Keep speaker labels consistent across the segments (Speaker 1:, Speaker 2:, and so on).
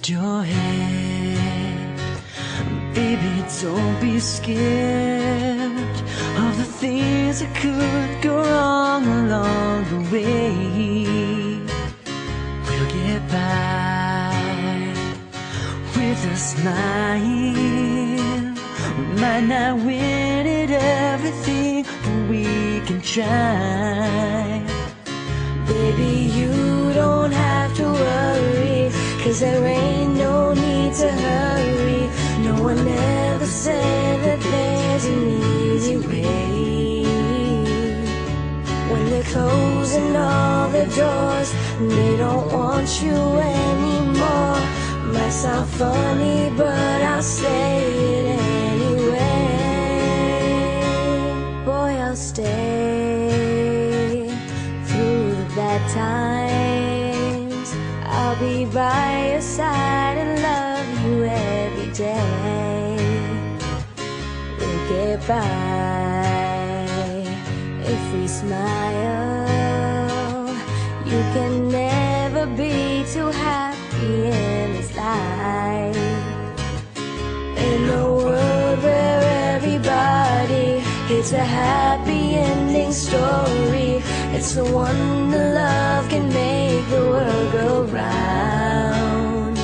Speaker 1: Lift your head, baby, don't be scared of the things that could go wrong along the way. We'll get by with a smile. We might not win at everything, but we can try. Baby, you don't have to worry, 'cause there ain't no need to hurry. No one ever said that there's an easy way. When they're closing all the doors and they don't want you anymore. Might sound funny, but I'll say it anyway. Boy, I'll stay through the bad times. I'll be by your side and love you every day. We'll get by if we smile. You can never be too happy in this life. In a world where everybody hates a happy ending story, it's the one that love can make the world go round.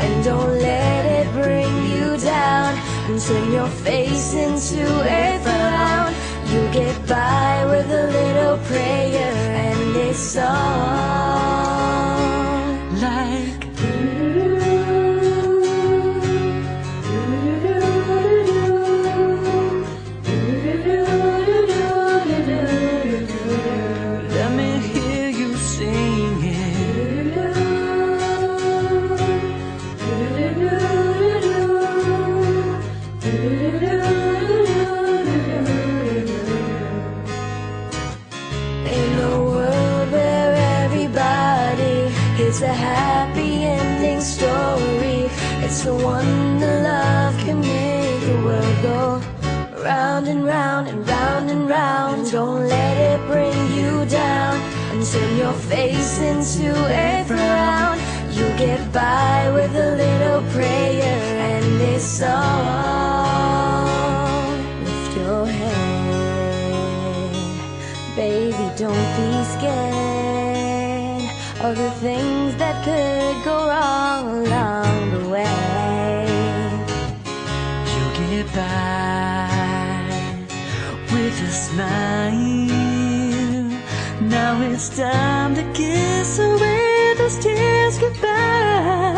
Speaker 1: And don't let it bring you down and turn your face into a frown. You get by with a little prayer and a song like let me hear you sing it. In a world where everybody it's a happy ending story, it's the one that love can make the world go round and round and round and round. Don't let it bring you down and turn your face into a frown. You get by with a little prayer and a song. Lift your head, baby, don't be scared of the things that could go wrong along the way. You get by with a smile. Now it's time to kiss away those tears goodbye.